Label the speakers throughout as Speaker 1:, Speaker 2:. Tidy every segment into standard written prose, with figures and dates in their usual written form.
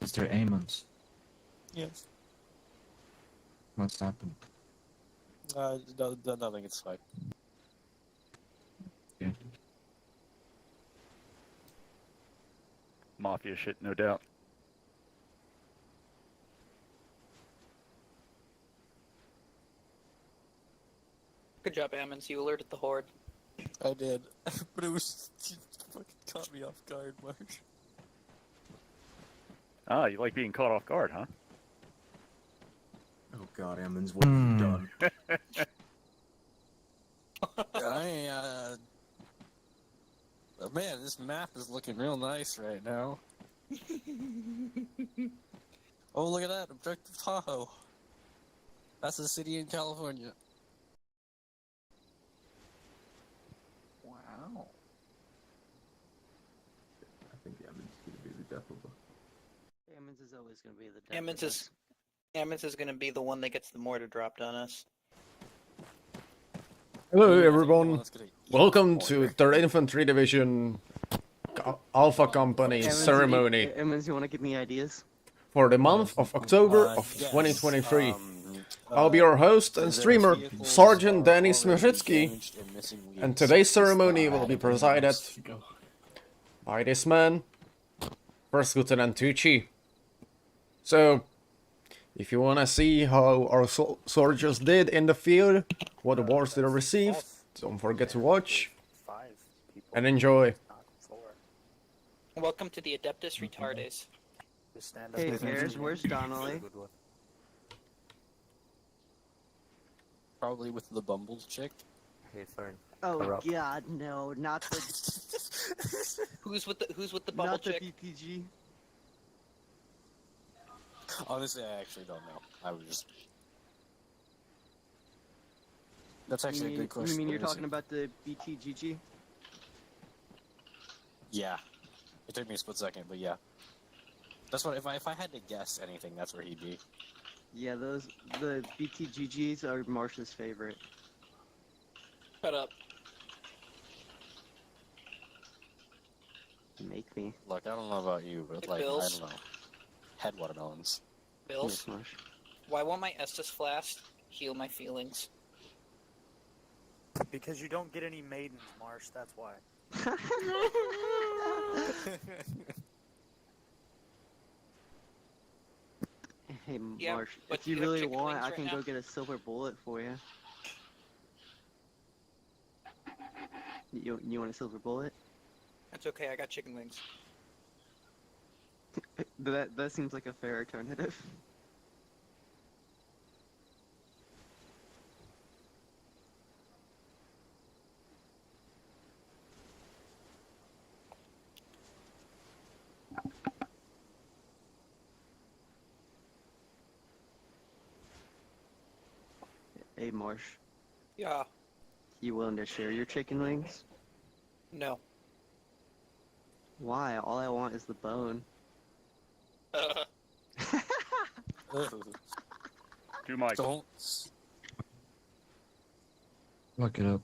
Speaker 1: Is there Amons?
Speaker 2: Yes.
Speaker 1: What's happened?
Speaker 2: Nothing, it's fine.
Speaker 1: Yeah.
Speaker 3: Mafia shit, no doubt.
Speaker 4: Good job, Ammons. You alerted the horde.
Speaker 2: I did. But it was... It fucking caught me off guard, Mark.
Speaker 3: Ah, you like being caught off guard, huh?
Speaker 5: Oh god, Emmons, what have you done?
Speaker 2: Man, this map is looking real nice right now. Oh, look at that, Objective Tahoe. That's a city in California.
Speaker 4: Wow.
Speaker 5: I think Emmons is gonna be the death of the...
Speaker 6: Ammons is always going to be the death of us.
Speaker 4: Ammons is going to be the one that gets the mortar dropped on us.
Speaker 7: Hello everyone, welcome to 3rd Infantry Division Alpha Company
Speaker 6: Ammons,
Speaker 7: ceremony
Speaker 6: Ammons, you want to give me ideas?
Speaker 7: for the month of October of 2023. I'll be your host and streamer, Sergeant Danny Smiritsky, and today's ceremony will be presided by this man, First Lieutenant Tucci. So, if you wanna see how our soldiers did in the field, what awards they received, don't forget to watch and enjoy.
Speaker 4: Welcome to the Adeptus Retardes.
Speaker 6: Hey, where's Donnelly?
Speaker 2: Probably with the Bumble chick.
Speaker 8: Hey, Thorn.
Speaker 6: Oh god, no, not the
Speaker 4: Who's with the bubble
Speaker 6: not the
Speaker 4: chick?
Speaker 6: BPG.
Speaker 2: Honestly, I actually don't know. I was just... That's actually a good question.
Speaker 6: You mean you're
Speaker 2: Let me
Speaker 6: talking
Speaker 2: see.
Speaker 6: about the BTGG?
Speaker 2: Yeah. It took me a split second, but yeah. That's what, if I had to guess anything, that's where he'd be.
Speaker 6: Yeah, the BTGGs are Marsh's favorite.
Speaker 4: Shut up.
Speaker 6: Make me.
Speaker 2: Look, I don't know about you, but
Speaker 4: Hey,
Speaker 2: like,
Speaker 4: Bills.
Speaker 2: I don't know. Head watermelons.
Speaker 4: Bills,
Speaker 6: Yes, Marsh.
Speaker 4: why won't my Estus Flask heal my feelings?
Speaker 8: Because you don't get any maidens, Marsh, that's why.
Speaker 6: Hey,
Speaker 4: Yeah,
Speaker 6: Marsh,
Speaker 4: but
Speaker 6: if you
Speaker 4: you have
Speaker 6: really
Speaker 4: chicken
Speaker 6: want,
Speaker 4: wings
Speaker 6: I
Speaker 4: right
Speaker 6: can
Speaker 4: now?
Speaker 6: go get a silver bullet for you. You want a silver bullet?
Speaker 4: That's okay, I got chicken wings.
Speaker 6: That seems like a fair alternative. Hey, Marsh,
Speaker 4: Yeah,
Speaker 6: you willing to share your chicken wings?
Speaker 4: no.
Speaker 6: Why? All I want is the bone.
Speaker 3: Do Mike.
Speaker 2: Don't.
Speaker 1: Look it up.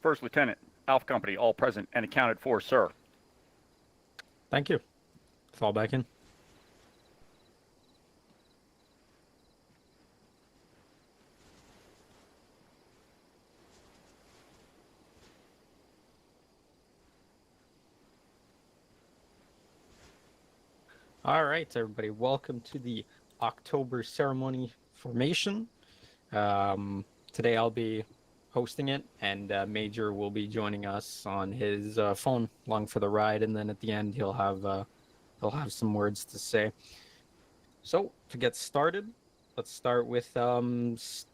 Speaker 3: First Lieutenant, Alpha Company, all present and accounted for, sir.
Speaker 9: Thank you. Fall back in. All right, everybody, welcome to the October ceremony formation. Today I'll be hosting it, and Major will be joining us on his phone along for the ride, and then at the end he'll have some words to say. So to get started, let's start with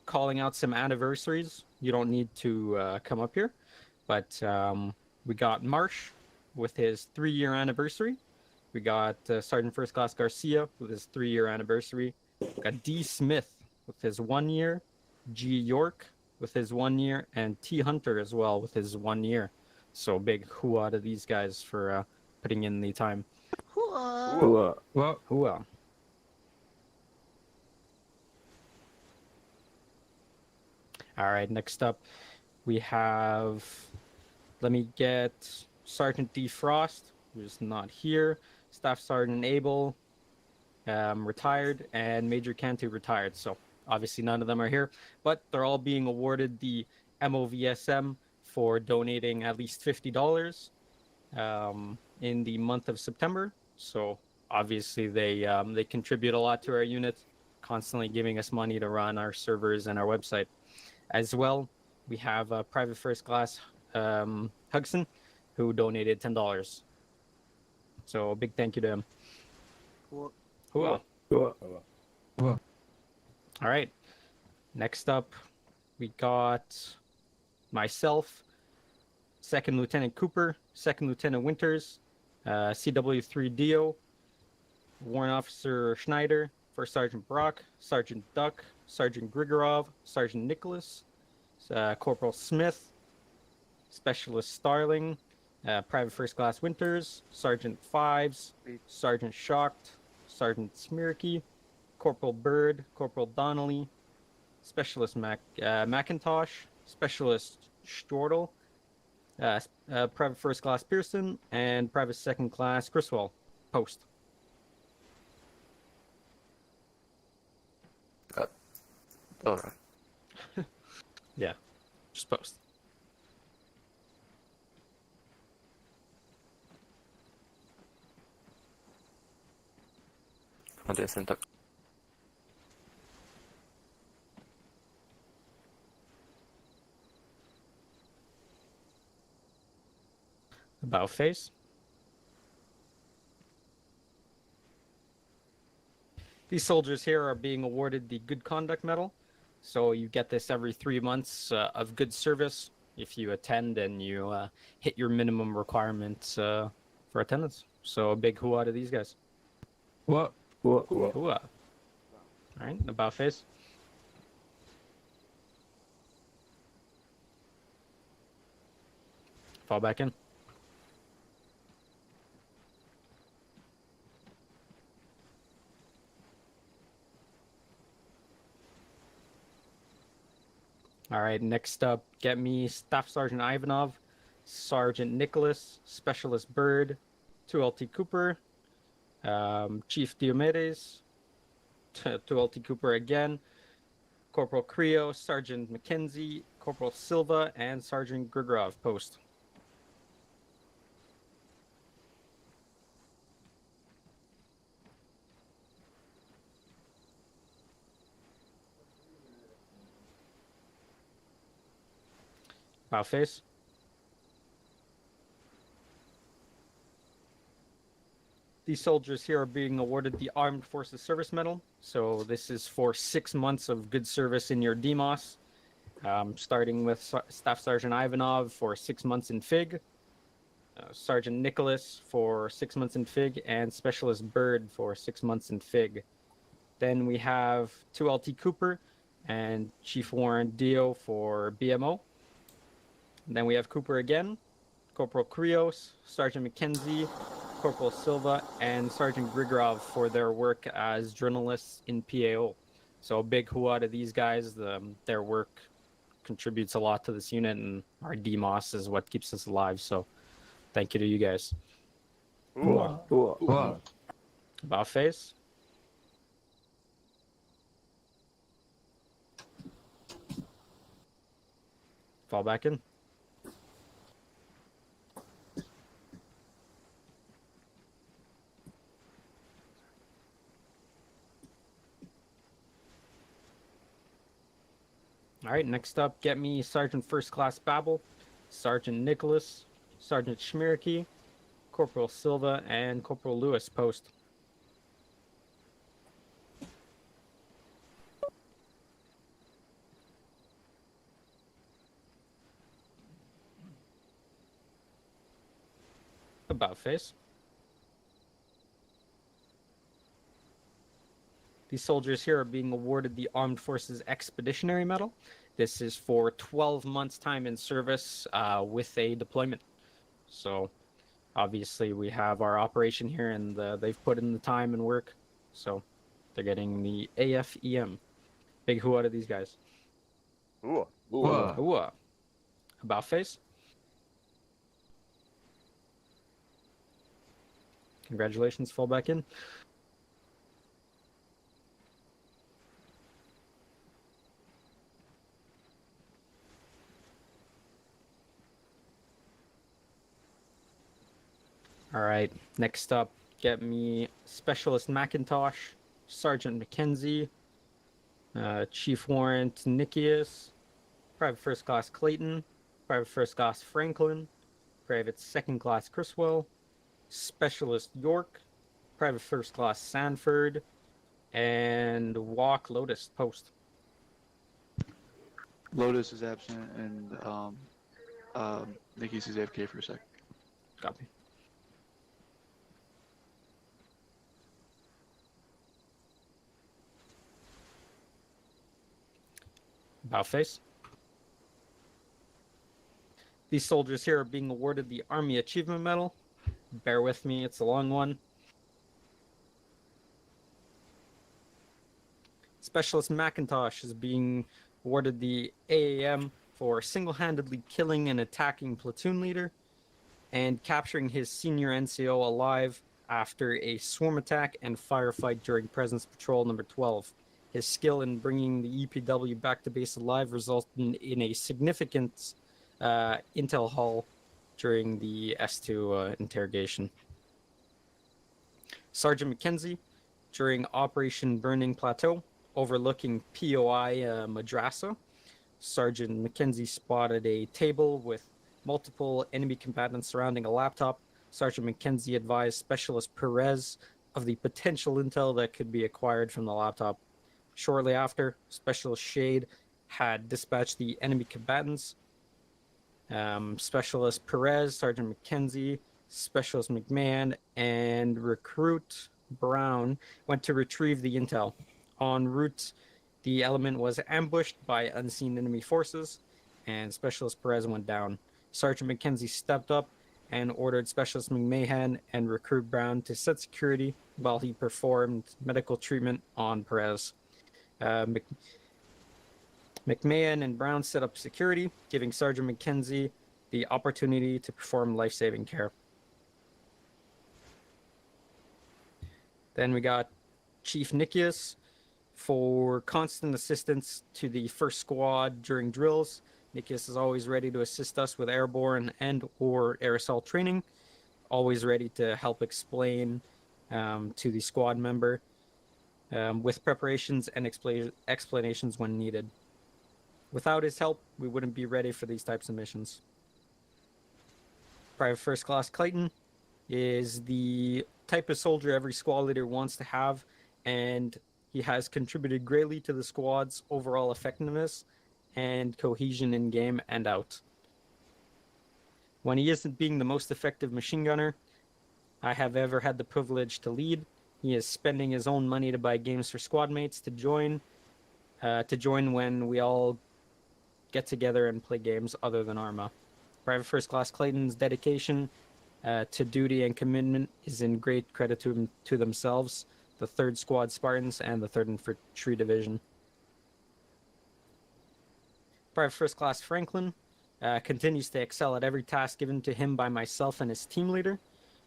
Speaker 9: calling out some anniversaries. You don't need to come up here, but we got Marsh with his 3-year anniversary. We got Sergeant First Class Garcia with his 3-year anniversary. We got D. Smith with his 1 year. G. York with his 1 year. And T. Hunter as well with his 1 year. So big hoo-ah to these guys for putting in the time.
Speaker 6: Hoo-ah.
Speaker 1: Well,
Speaker 9: Hoo-ah. All right, next up we have, let me get Sergeant D. Frost, who's not here. Staff Sergeant Abel, retired, and Major Cantu retired. So obviously none of them are here, but they're all being awarded the MOVSM for donating at least $50 in the month of September. So obviously they contribute a lot to our unit, constantly giving us money to run our servers and our website. As well, we have Private First Class Hudson, who donated $10. So a big thank you to him.
Speaker 6: Cool.
Speaker 9: Hoo-ah.
Speaker 1: well,
Speaker 9: All right. Next up, we got myself, Second Lieutenant Cooper, Second Lieutenant Winters, CW3DO, Warrant Officer Schneider, First Sergeant Brock, Sergeant Duck, Sergeant Grigorov, Sergeant Nicholas, Corporal Smith, Specialist Starling, Private First Class Winters, Sergeant Fives, Sergeant Shocked, Sergeant Smirky, Corporal Bird, Corporal Donnelly, Specialist Macintosh, Specialist Stortle, Private First Class Pearson, and Private Second Class Griswold. Post.
Speaker 8: All right.
Speaker 9: Yeah, just post. About face. These soldiers here are being awarded the Good Conduct Medal. So you get this every 3 months of good service if you attend and you hit your minimum requirements for attendance. So a big hoo-ah to these guys.
Speaker 1: well,
Speaker 9: Hoo-ah. All right, about face. Fall back in. All right, next up, get me Staff Sergeant Ivanov, Sergeant Nicholas, Specialist Bird, 2LT Cooper, Chief Diomedes, 2LT Cooper again, Corporal Creo, Sergeant McKenzie, Corporal Silva, and Sergeant Grigorov. Post. About face. These soldiers here are being awarded the Armed Forces Service Medal. So this is for 6 months of good service in your DMOS. Starting with Staff Sergeant Ivanov for 6 months in FIG, Sergeant Nicholas for 6 months in FIG, and Specialist Bird for 6 months in FIG. Then we have 2LT Cooper and Chief Warrant Dio for BMO. Then we have Cooper again, Corporal Krios, Sergeant McKenzie, Corporal Silva, and Sergeant Grigorov for their work as journalists in PAO. So a big hoo-ah to these guys. Their work contributes a lot to this unit, and our DMOS is what keeps us alive. So thank you to you guys.
Speaker 3: Ooh.
Speaker 1: Wow.
Speaker 9: About face. Fall back in. All right, next up, get me Sergeant First Class Babel, Sergeant Nicholas, Sergeant Schmirke, Corporal Silva, and Corporal Lewis post. About face. These soldiers here are being awarded the Armed Forces Expeditionary Medal. This is for 12 months' time in service with a deployment. So, obviously, we have our operation here, and they've put in the time and work. So, they're getting the AFEM. Big hooah to these guys.
Speaker 3: Ooh.
Speaker 1: Wow.
Speaker 9: Hooah. About face. Congratulations, fall back in. All right, next up, get me Specialist McIntosh, Sergeant McKenzie, Chief Warrant Nikias, Private First Class Clayton, Private First Class Franklin, Private Second Class Criswell, Specialist York, Private First Class Sanford, and Walk Lotus post.
Speaker 10: Lotus is absent, and Nikki's is AFK for a sec.
Speaker 9: Copy. About face. These soldiers here are being awarded the Army Achievement Medal. Bear with me, it's a long one. Specialist McIntosh is being awarded the AAM for single-handedly killing an attacking platoon leader and capturing his senior NCO alive after a swarm attack and firefight during Presence Patrol number 12. His skill in bringing the EPW back to base alive resulted in a significant intel haul during the S2 interrogation. Sergeant McKenzie, during Operation Burning Plateau, overlooking POI Madrasa, Sergeant McKenzie spotted a table with multiple enemy combatants surrounding a laptop. Sergeant McKenzie advised Specialist Perez of the potential intel that could be acquired from the laptop. Shortly after, Specialist Shade had dispatched the enemy combatants. Specialist Perez, Sergeant McKenzie, Specialist McMahon, and Recruit Brown went to retrieve the intel. En route, the element was ambushed by unseen enemy forces, and Specialist Perez went down. Sergeant McKenzie stepped up and ordered Specialist McMahon and Recruit Brown to set security while he performed medical treatment on Perez. McMahon and Brown set up security, giving Sergeant McKenzie the opportunity to perform life-saving care. Then we got Chief Nikias for constant assistance to the first squad during drills. Nikias is always ready to assist us with airborne and or air assault training, always ready to help explain to the squad member with preparations and explanations when needed. Without his help, we wouldn't be ready for these types of missions. Private First Class Clayton is the type of soldier every squad leader wants to have, and he has contributed greatly to the squad's overall effectiveness and cohesion in game and out. When he isn't being the most effective machine gunner I have ever had the privilege to lead, he is spending his own money to buy games for squad mates to join when we all get together and play games other than Arma. Private First Class Clayton's dedication to duty and commitment is in great credit to themselves, the 3rd Squad Spartans, and the 3rd Infantry Division. Private First Class Franklin continues to excel at every task given to him by myself and his team leader,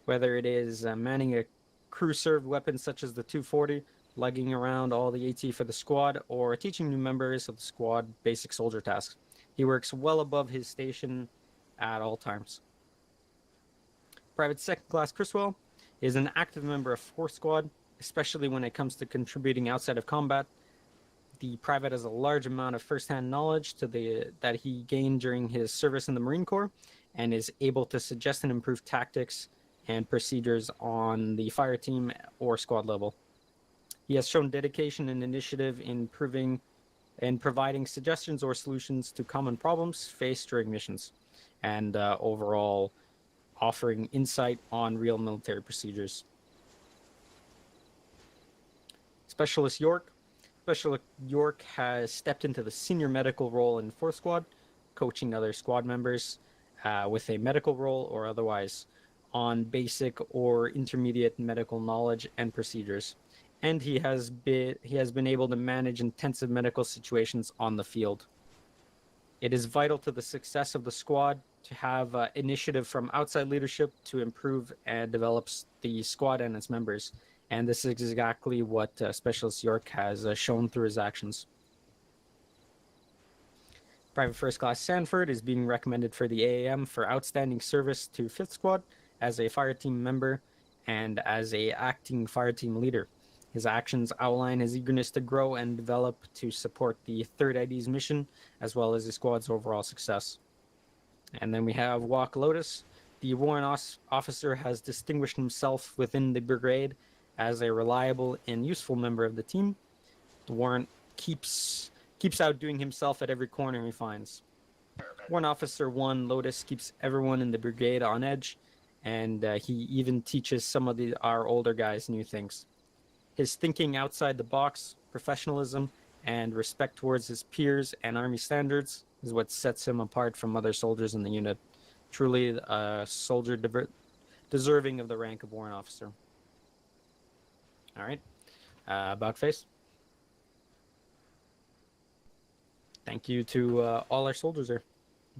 Speaker 9: whether it is manning a crew-served weapon such as the 240, lugging around all the AT for the squad, or teaching new members of the squad basic soldier tasks. He works well above his station at all times. Private Second Class Criswell is an active member of Force Squad, especially when it comes to contributing outside of combat. The private has a large amount of first-hand knowledge that he gained during his service in the Marine Corps, and is able to suggest and improve tactics and procedures on the fire team or squad level. He has shown dedication and initiative in providing suggestions or solutions to common problems faced during missions, and overall offering insight on real military procedures. Specialist York. Specialist York has stepped into the senior medical role in Fourth Squad, coaching other squad members with a medical role or otherwise on basic or intermediate medical knowledge and procedures. And he has been able to manage intensive medical situations on the field. It is vital to the success of the squad to have initiative from outside leadership to improve and develop the squad and its members. And this is exactly what Specialist York has shown through his actions. Private First Class Sanford is being recommended for the AAM for outstanding service to 5th Squad as a fire team member and as a acting fire team leader. His actions outline his eagerness to grow and develop to support the 3rd ID's mission, as well as the squad's overall success. And then we have Walk Lotus. The warrant officer has distinguished himself within the brigade as a reliable and useful member of the team. The warrant keeps outdoing himself at every corner he finds. Warrant Officer 1, Lotus, keeps everyone in the brigade on edge, and he even teaches some of our older guys new things. His thinking outside the box, professionalism, and respect towards his peers and Army standards is what sets him apart from other soldiers in the unit. Truly a soldier deserving of the rank of Warrant Officer. All right. About face. Thank you to all our soldiers there.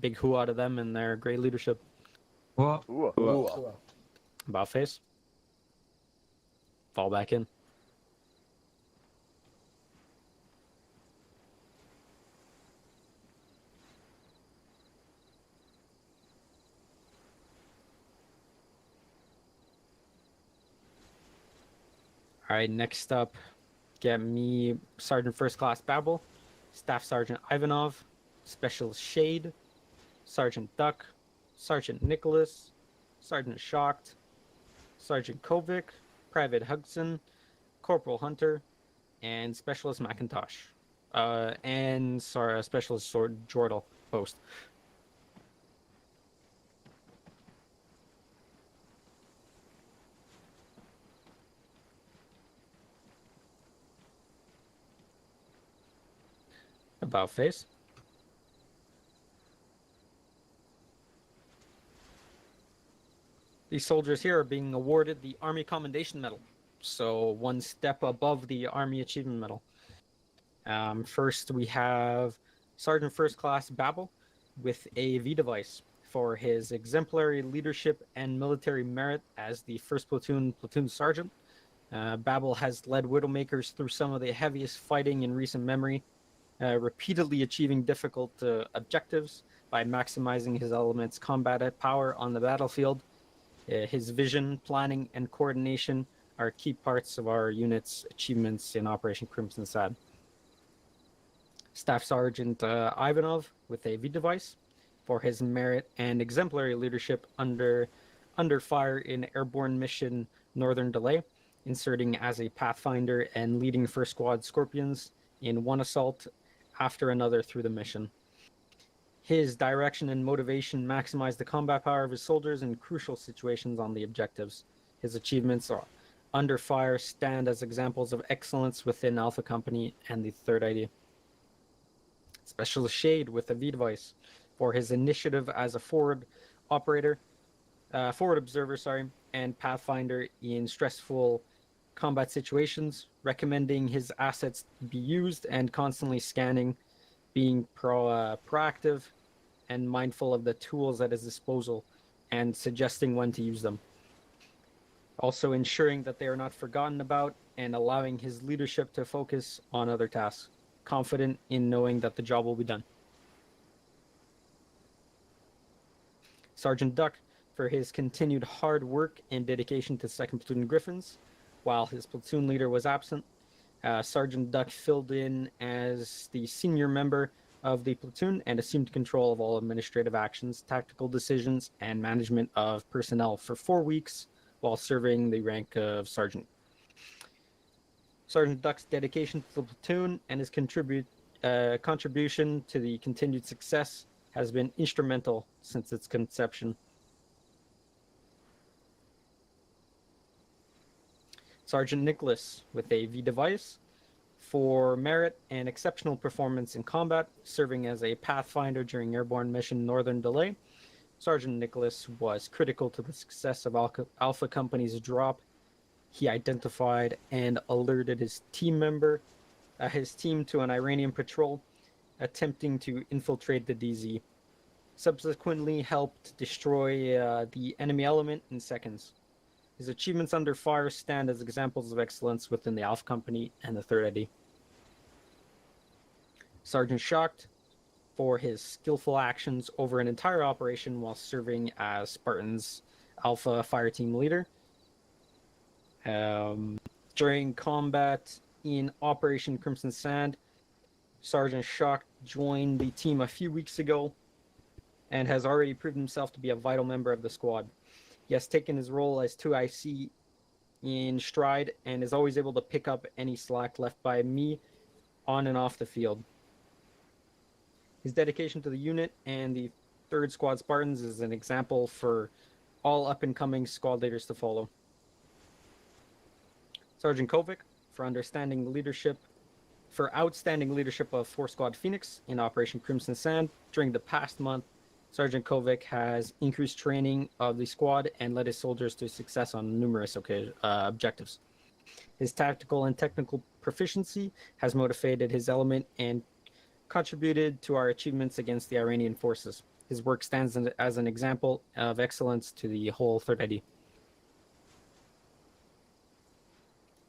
Speaker 9: Big hoo-ah to them and their great leadership.
Speaker 1: What?
Speaker 3: Ooh.
Speaker 9: About face. Fall back in. All right, next up, get me Sergeant First Class Babel, Staff Sergeant Ivanov, Specialist Shade, Sergeant Duck, Sergeant Nicholas, Sergeant Shocked, Sergeant Kovic, Private Hudson, Corporal Hunter, and Specialist Macintosh. Specialist Jordal Post. About face. These soldiers here are being awarded the Army Commendation Medal, so one step above the Army Achievement Medal. First, we have Sergeant First Class Babel with a V device for his exemplary leadership and military merit as the 1st Platoon Sergeant. Babel has led Widowmakers through some of the heaviest fighting in recent memory, repeatedly achieving difficult objectives by maximizing his element's combat power on the battlefield. His vision, planning, and coordination are key parts of our unit's achievements in Operation Crimson Sad. Staff Sergeant Ivanov with a V device for his merit and exemplary leadership under fire in Airborne Mission Northern Delay, inserting as a pathfinder and leading 1st Squad Scorpions in one assault after another through the mission. His direction and motivation maximize the combat power of his soldiers in crucial situations on the objectives. His achievements under fire stand as examples of excellence within Alpha Company and the 3rd ID. Specialist Shade with a V device for his initiative as a forward observer, and pathfinder in stressful combat situations, recommending his assets be used and constantly scanning being proactive and mindful of the tools at his disposal and suggesting when to use them. Also ensuring that they are not forgotten about and allowing his leadership to focus on other tasks, confident in knowing that the job will be done. Sergeant Duck, for his continued hard work and dedication to 2nd Platoon Griffins, while his platoon leader was absent. Sergeant Duck filled in as the senior member of the platoon and assumed control of all administrative actions, tactical decisions, and management of personnel for 4 weeks while serving the rank of sergeant. Sergeant Duck's dedication to the platoon and his contribution to the continued success has been instrumental since its conception. Sergeant Nicholas with a V device for merit and exceptional performance in combat, serving as a pathfinder during airborne mission Northern Delay. Sergeant Nicholas was critical to the success of Alpha Company's drop. He identified and alerted his team to an Iranian patrol attempting to infiltrate the DZ. Subsequently helped destroy the enemy element in seconds. His achievements under fire stand as examples of excellence within the Alpha Company and the 3rd Eddy. Sergeant Shocked for his skillful actions over an entire operation while serving as Spartan's Alpha fire team leader. During combat in Operation Crimson Sand, Sergeant Shocked joined the team a few weeks ago and has already proved himself to be a vital member of the squad. He has taken his role as 2IC in stride and is always able to pick up any slack left by me on and off the field. His dedication to the unit and the 3rd Squad Spartans is an example for all up-and-coming squad leaders to follow. Sergeant Kovic for outstanding leadership of 4 Squad Phoenix in Operation Crimson Sand. During the past month, Sergeant Kovic has increased training of the squad and led his soldiers to success on numerous objectives. His tactical and technical proficiency has motivated his element and contributed to our achievements against the Iranian forces. His work stands as an example of excellence to the whole 3rd Eddy.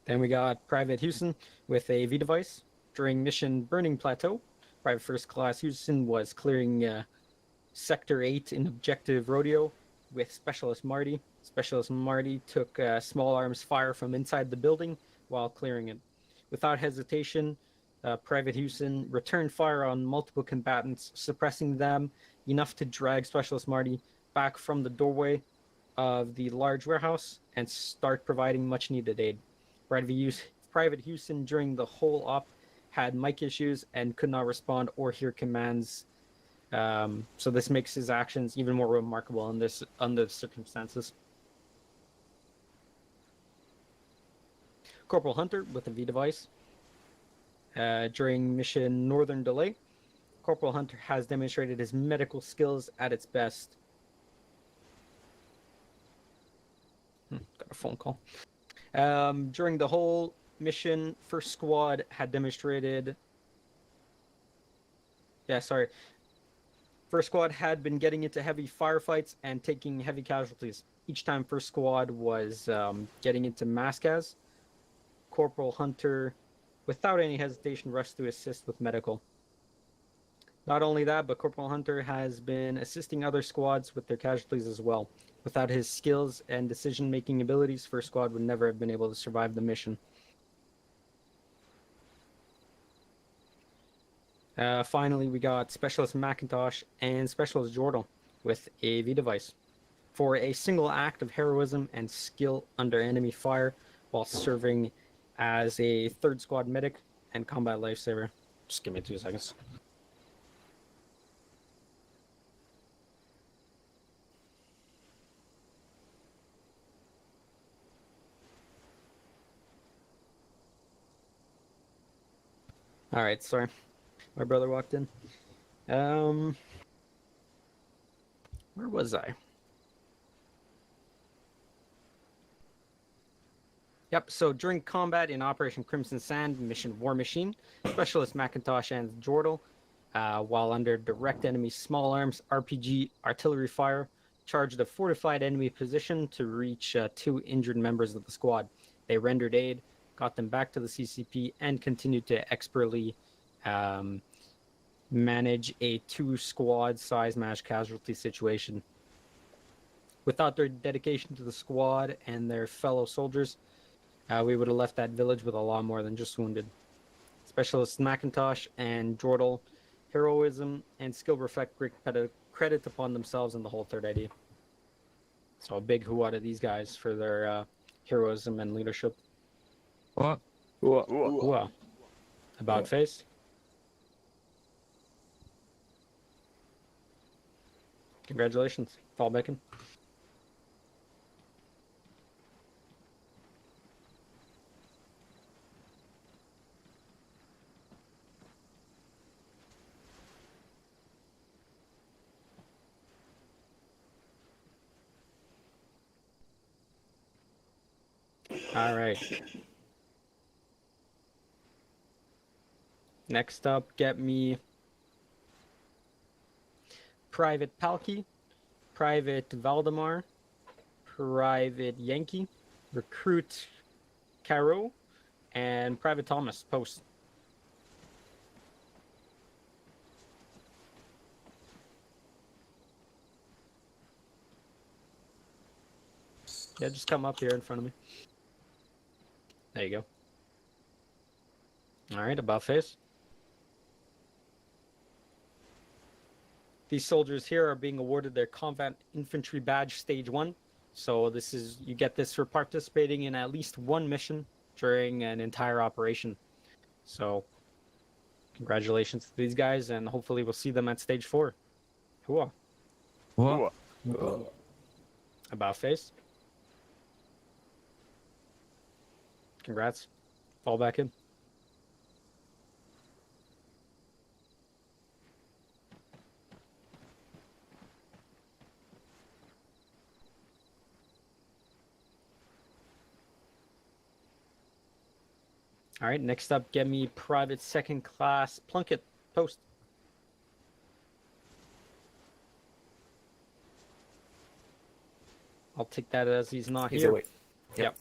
Speaker 9: Then we got Private Houston with a V device. During mission Burning Plateau, Private First Class Houston was clearing Sector 8 in Objective Rodeo with Specialist Marty. Specialist Marty took small arms fire from inside the building while clearing it. Without hesitation, Private Houston returned fire on multiple combatants, suppressing them enough to drag Specialist Marty back from the doorway of the large warehouse and start providing much needed aid. Private Houston during the whole op had mic issues and could not respond or hear commands. So this makes his actions even more remarkable under the circumstances. Corporal Hunter with a V device. During mission Northern Delay, Corporal Hunter has demonstrated his medical skills at its best. Got a phone call. During the whole mission, First Squad had demonstrated... First Squad had been getting into heavy firefights and taking heavy casualties. Each time First Squad was getting into mass-gas, Corporal Hunter, without any hesitation, rushed to assist with medical. Not only that, but Corporal Hunter has been assisting other squads with their casualties as well. Without his skills and decision-making abilities, First Squad would never have been able to survive the mission. Finally, we got Specialist Macintosh and Specialist Jordan with a V device for a single act of heroism and skill under enemy fire while serving as a 3rd Squad medic and combat lifesaver. Just give me 2 seconds. All right, sorry. My brother walked in. Where was I? Yep, so during combat in Operation Crimson Sand, Mission War Machine, Specialist Macintosh and Jordal while under direct enemy small arms RPG artillery fire, charged a fortified enemy position to reach 2 injured members of the squad. They rendered aid, got them back to the CCP, and continued to expertly manage a 2-squad size match casualty situation. Without their dedication to the squad and their fellow soldiers, we would have left that village with a lot more than just wounded. Specialist Macintosh and Jordal, heroism and skill reflect great credit upon themselves and the whole Third ID. So a big hooah to these guys for their heroism and leadership.
Speaker 1: What?
Speaker 9: Hooah. About face. Congratulations, Fall Bacon. All right. Next up, get me Private Palki, Private Valdemar, Private Yankee, Recruit Caro, and Private Thomas. Post. Yeah, just come up here in front of me. There you go. All right, about face. These soldiers here are being awarded their Combat Infantry Badge Stage 1. So this is, you get this for participating in at least one mission during an entire operation. So congratulations to these guys, and hopefully we'll see them at Stage 4. Hooah.
Speaker 1: What?
Speaker 9: About face. Congrats. Fall back in. All right, next up, get me Private Second Class Plunkett. Post. I'll take that as he's not
Speaker 8: He's
Speaker 9: here.
Speaker 8: away.
Speaker 9: Yep.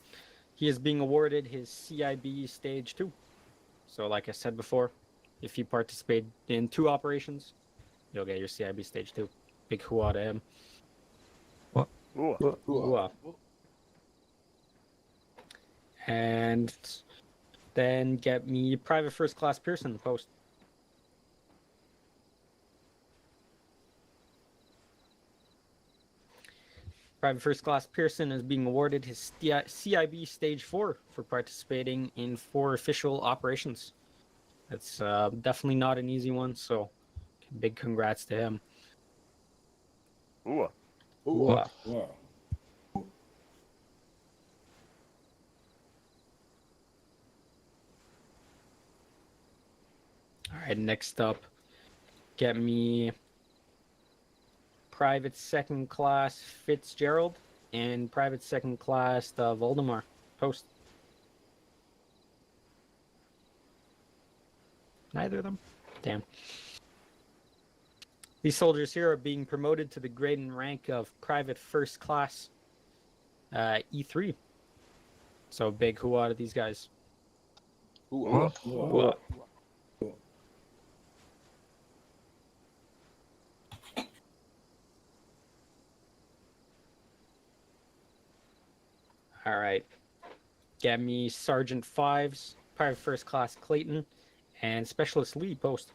Speaker 9: He is being awarded his CIB Stage 2. So like I said before, if you participate in 2 operations, you'll get your CIB Stage 2. Big hooah to him. Hooah. And then get me Private First Class Pearson. Post. Private First Class Pearson is being awarded his CIB Stage 4 for participating in 4 official operations. That's definitely not an easy one, so big congrats to him.
Speaker 3: Ooh.
Speaker 9: Hooah. All right, next up, get me Private Second Class Fitzgerald and Private Second Class Voldemar. Post. Neither of them? Damn. These soldiers here are being promoted to the grade and rank of Private First Class E3. So big hooah to these guys. Hooah. All right. Get me Sergeant Fives, Private First Class Clayton, and Specialist Lee. Post.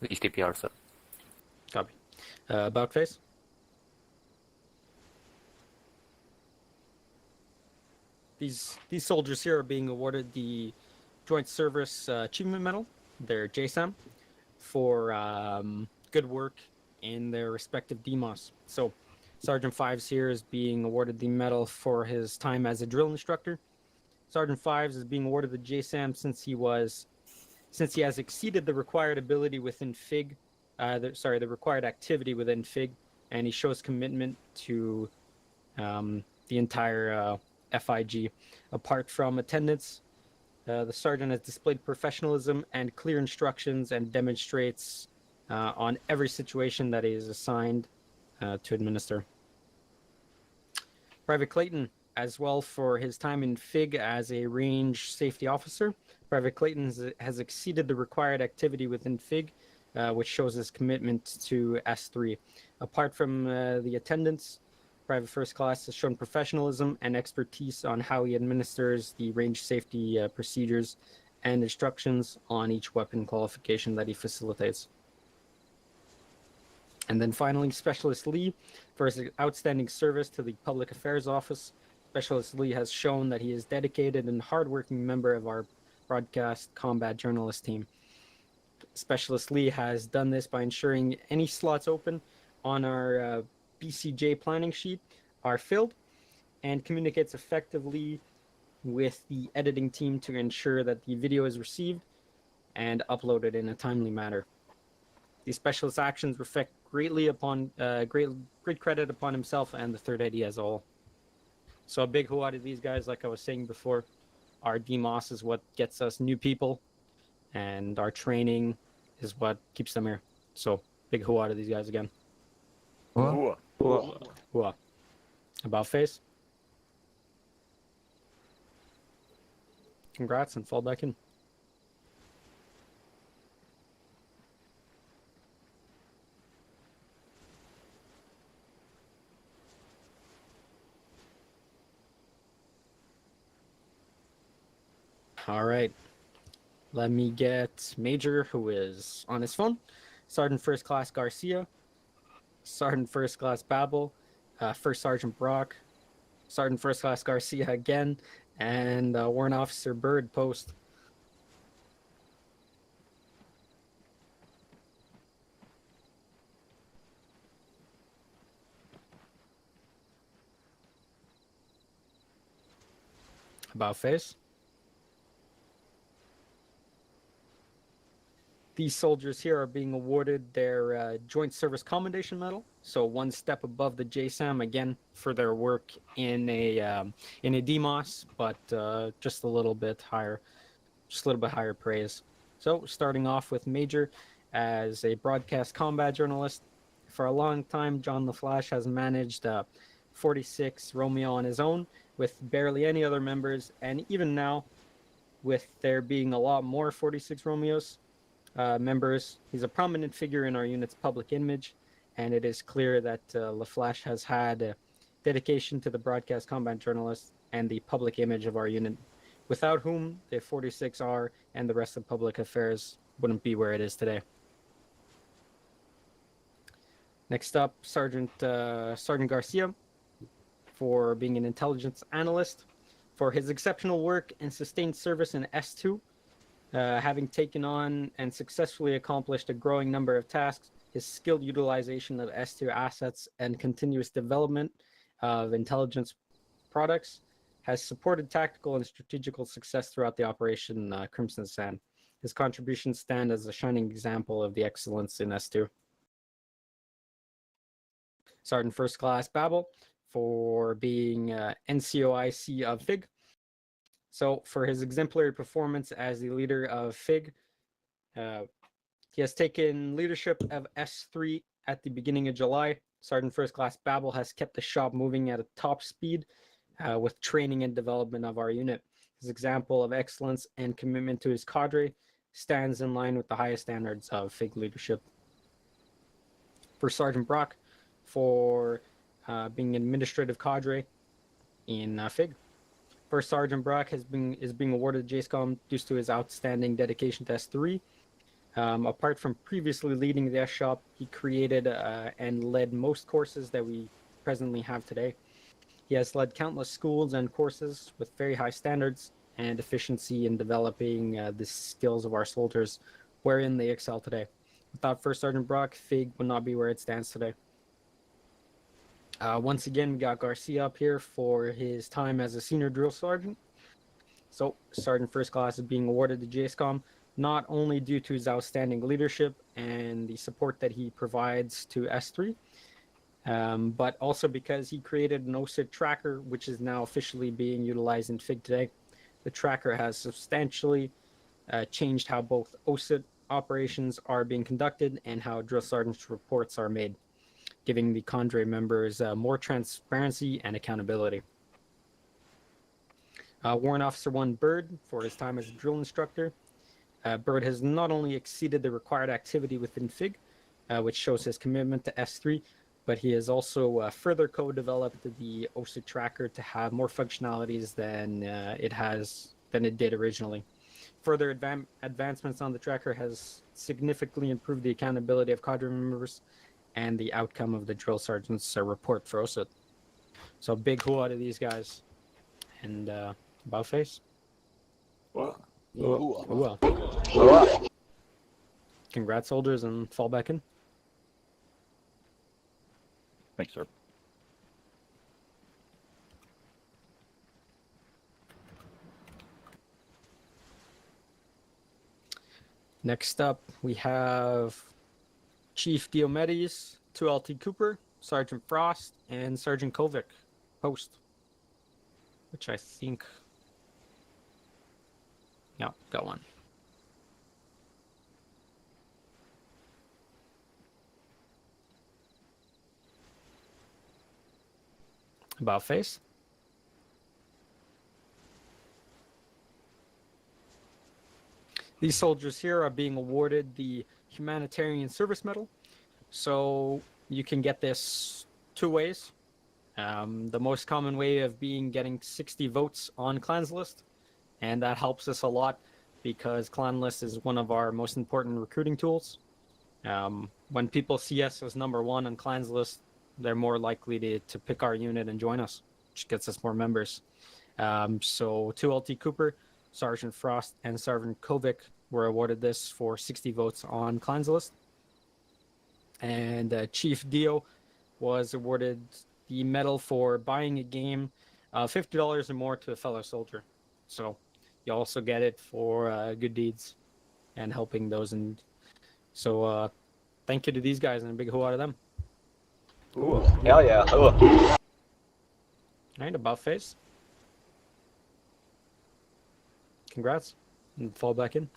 Speaker 8: East TPR, sir.
Speaker 9: Copy. About face. These soldiers here are being awarded the Joint Service Achievement Medal, their JSAM, for good work in their respective DMOS. So Sergeant Fives here is being awarded the medal for his time as a drill instructor. Sergeant Fives is being awarded the JSAM since he has exceeded the required ability within FIG the required activity within FIG, and he shows commitment to the entire FIG. Apart from attendance, the sergeant has displayed professionalism and clear instructions and demonstrates on every situation that he is assigned to administer. Private Clayton, as well, for his time in FIG as a range safety officer. Private Clayton has exceeded the required activity within FIG, which shows his commitment to S3. Apart from the attendance, Private First Class has shown professionalism and expertise on how he administers the range safety procedures and instructions on each weapon qualification that he facilitates. And then finally, Specialist Lee, for his outstanding service to the Public Affairs Office. Specialist Lee has shown that he is dedicated and hardworking member of our broadcast combat journalist team. Specialist Lee has done this by ensuring any slots open on our BCJ planning sheet are filled, and communicates effectively with the editing team to ensure that the video is received and uploaded in a timely manner. These specialist actions reflect greatly upon great credit upon himself and the third AD as a whole. So a big hooah to these guys. Like I was saying before, our DMOS is what gets us new people, and our training is what keeps them here. So big hooah to these guys again.
Speaker 3: Ooh.
Speaker 9: Hooah. About face. Congrats and fall back in. All right. Let me get Major, who is on his phone. Sergeant First Class Garcia. Sergeant First Class Babel. First Sergeant Brock. Sergeant First Class Garcia again. And Warrant Officer Bird post. About face. These soldiers here are being awarded their Joint Service Commendation Medal, so one step above the JSAM, again, for their work in a DMOS, but just a little bit higher praise. So starting off with Major, as a broadcast combat journalist, for a long time, John LaFlash has managed 46 Romeo on his own, with barely any other members, and even now, with there being a lot more 46 Romeos, members, he's a prominent figure in our unit's public image, and it is clear that LaFlash has had dedication to the broadcast combat journalist and the public image of our unit, without whom the 46R and the rest of public affairs wouldn't be where it is today. Next up, Sergeant Garcia, for being an intelligence analyst, for his exceptional work and sustained service in S2, having taken on and successfully accomplished a growing number of tasks. His skilled utilization of S2 assets and continuous development of intelligence products has supported tactical and strategical success throughout the Operation Crimson Sand. His contributions stand as a shining example of the excellence in S2. Sergeant First Class Babel, for being NCOIC of FIG. So for his exemplary performance as the leader of FIG, he has taken leadership of S3 at the beginning of July. Sergeant First Class Babel has kept the shop moving at a top speed with training and development of our unit. His example of excellence and commitment to his cadre stands in line with the highest standards of FIG leadership. For Sergeant Brock, for being an administrative cadre in FIG. First Sergeant Brock is being awarded JSCOM due to his outstanding dedication to S3. Apart from previously leading the S shop, he created and led most courses that we presently have today. He has led countless schools and courses with very high standards and efficiency in developing the skills of our soldiers, wherein they excel today. Without First Sergeant Brock, FIG would not be where it stands today. Once again, we got Garcia up here for his time as a senior drill sergeant. So, Sergeant First Class is being awarded the JSCOM not only due to his outstanding leadership and the support that he provides to S3, but also because he created an OSIT tracker, which is now officially being utilized in FIG today. The tracker has substantially changed how both OSIT operations are being conducted and how drill sergeants' reports are made, giving the cadre members more transparency and accountability. Warrant Officer 1 Bird, for his time as a drill instructor. Bird has not only exceeded the required activity within FIG, which shows his commitment to S3, but he has also further co-developed the OSIT tracker to have more functionalities than it did originally. Further advancements on the tracker has significantly improved the accountability of cadre members and the outcome of the drill sergeant's report for OSIT. So big hoo to these guys. And about face.
Speaker 10: Well,
Speaker 9: Well. Congrats, soldiers, and fall back in.
Speaker 3: Thanks, sir.
Speaker 9: Next up, we have Chief Diomedes, 2LT Cooper, Sergeant Frost, and Sergeant Kovic, post. Which I think... Yeah, got one. About face. These soldiers here are being awarded the Humanitarian Service Medal. So you can get this two ways. The most common way of getting 60 votes on Clans List. And that helps us a lot because Clan List is one of our most important recruiting tools. When people see us as number 1 on Clans List, they're more likely to pick our unit and join us, which gets us more members. So 2LT Cooper, Sergeant Frost, and Sergeant Kovic were awarded this for 60 votes on Clans List. And Chief Dio was awarded the medal for buying a game $50 or more to a fellow soldier. So you also get it for good deeds and helping those. And so thank you to these guys and a big hoo to them.
Speaker 3: Ooh.
Speaker 8: Hell yeah. Ooh.
Speaker 9: All right, about face. Congrats. And fall back in.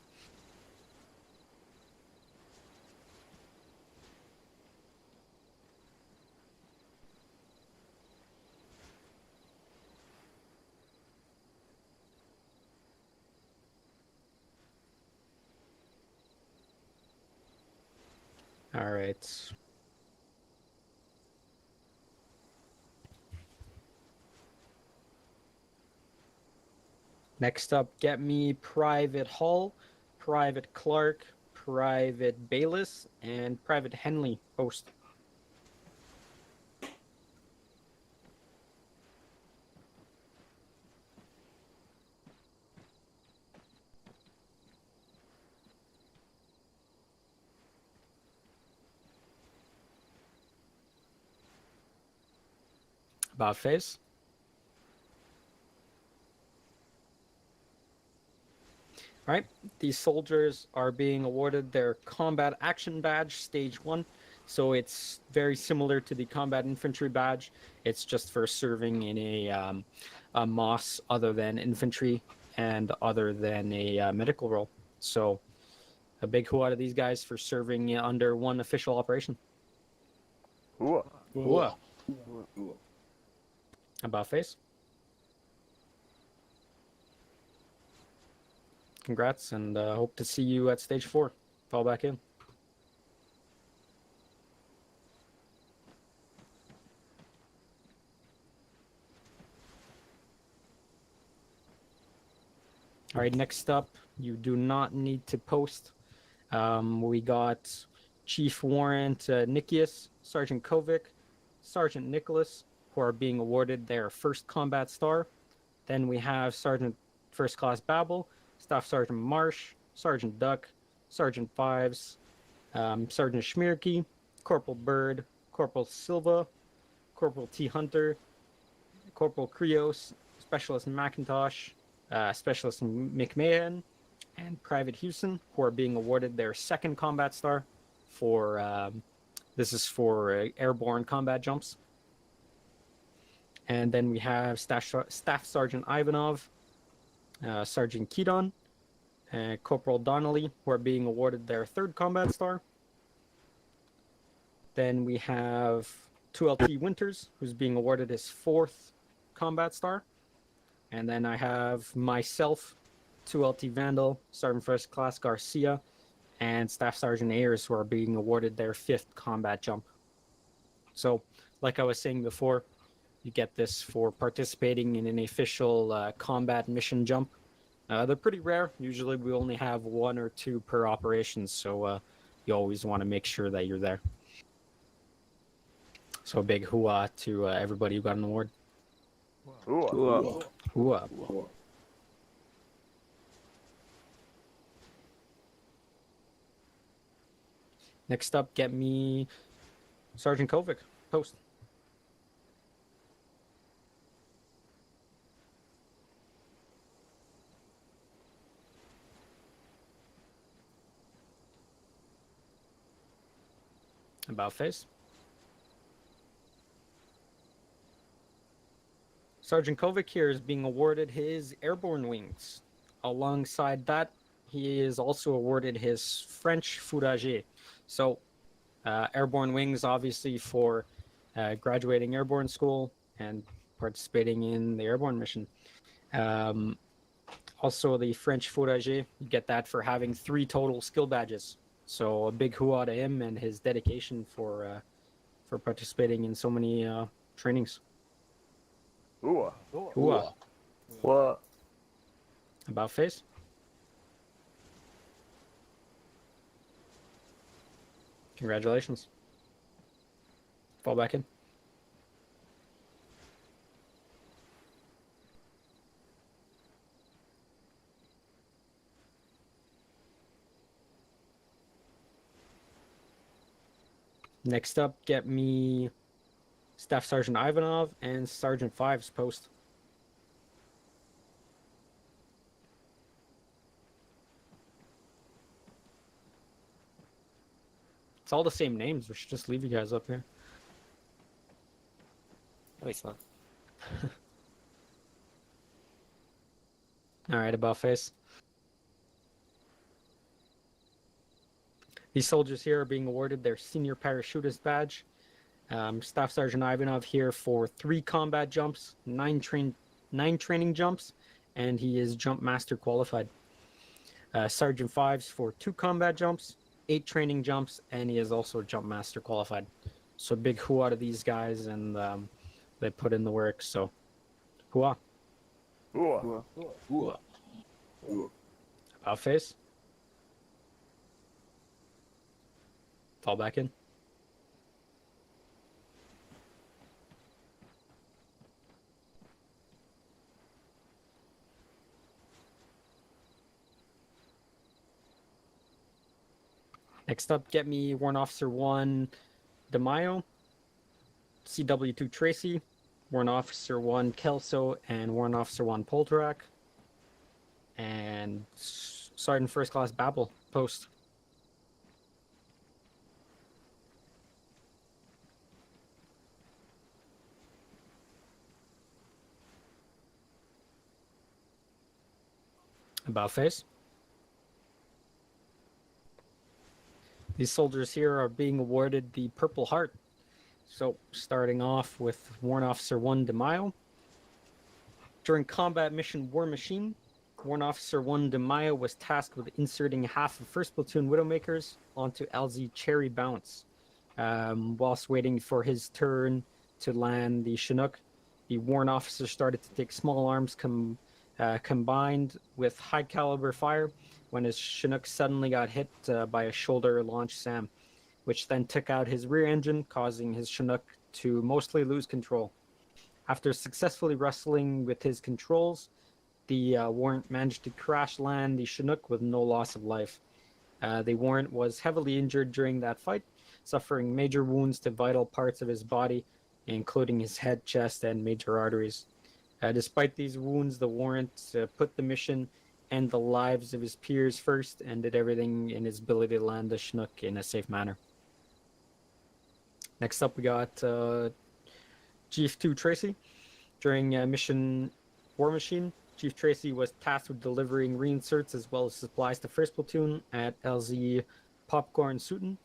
Speaker 9: All right. Next up, get me Private Hall, Private Clark, Private Bayless, and Private Henley post. About face. All right, these soldiers are being awarded their Combat Action Badge, Stage 1. So it's very similar to the Combat Infantry Badge. It's just for serving in a MOS other than infantry and other than a medical role. So a big hoo to these guys for serving under one official operation.
Speaker 3: Ooh.
Speaker 9: Ooh. About face. Congrats, and hope to see you at Stage 4. Fall back in. All right, next up, you do not need to post. We got Chief Warrant Nikias, Sergeant Kovic, Sergeant Nicholas, who are being awarded their first combat star. Then we have Sergeant First Class Babel, Staff Sergeant Marsh, Sergeant Duck, Sergeant Fives, Sergeant Schmierke, Corporal Bird, Corporal Silva, Corporal T. Hunter, Corporal Krios, Specialist McIntosh, Specialist McMahon, and Private Houston, who are being awarded their second combat star for this is for airborne combat jumps. And then we have Staff Sergeant Ivanov, Sergeant Kedon, and Corporal Donnelly, who are being awarded their third combat star. Then we have 2LT Winters, who's being awarded his fourth combat star. And then I have myself, 2LT Vandal, Sergeant First Class Garcia, and Staff Sergeant Ayers, who are being awarded their fifth combat jump. So, like I was saying before, you get this for participating in an official combat mission jump. They're pretty rare. Usually we only have 1 or 2 per operation, so you always want to make sure that you're there. So a big hooah to everybody who got an award.
Speaker 3: Hooah.
Speaker 9: Hooah. Next up, get me Sergeant Kovic, post. About face. Sergeant Kovic here is being awarded his airborne wings. Alongside that, he is also awarded his French fourragère. So, airborne wings, obviously, for graduating airborne school and participating in the airborne mission. Also, the French fourragère, you get that for having 3 total skill badges. So, a big hooah to him and his dedication for participating in so many trainings.
Speaker 3: Hooah.
Speaker 9: Hooah.
Speaker 3: What?
Speaker 9: About face. Congratulations. Fall back in. Next up, get me Staff Sergeant Ivanov and Sergeant Fives post. It's all the same names. We should just leave you guys up here.
Speaker 8: No, it's not.
Speaker 9: All right, about face. These soldiers here are being awarded their senior parachutist badge. Staff Sergeant Ivanov here for 3 combat jumps, 9 training jumps, and he is jump master qualified. Sergeant Fives for 2 combat jumps, 8 training jumps, and he is also jump master qualified. So big hooah to these guys, and they put in the work. So hooah.
Speaker 3: Hooah.
Speaker 9: About face. Fall back in. Next up, get me Warrant Officer 1 DeMaio, CW2 Tracy, Warrant Officer 1 Kelso, and Warrant Officer 1 Polterak, and Sergeant First Class Babel, post. About face. These soldiers here are being awarded the Purple Heart. So, starting off with Warrant Officer 1 DeMaio. During combat mission War Machine, Warrant Officer 1 DeMaio was tasked with inserting half of 1st Platoon Widowmakers onto LZ Cherry Bounce. Whilst waiting for his turn to land the Chinook, the Warrant Officer started to take small arms combined with high caliber fire when his Chinook suddenly got hit by a shoulder launch SAM, which then took out his rear engine, causing his Chinook to mostly lose control. After successfully wrestling with his controls, the warrant managed to crash land the Chinook with no loss of life. The warrant was heavily injured during that fight, suffering major wounds to vital parts of his body, including his head, chest, and major arteries. Despite these wounds, the warrant put the mission and the lives of his peers first, and did everything in his ability to land the Chinook in a safe manner. Next up, we got Chief 2 Tracy. During mission War Machine, Chief Tracy was tasked with delivering reinserts as well as supplies to 1st Platoon at LZ Popcorn Sutton.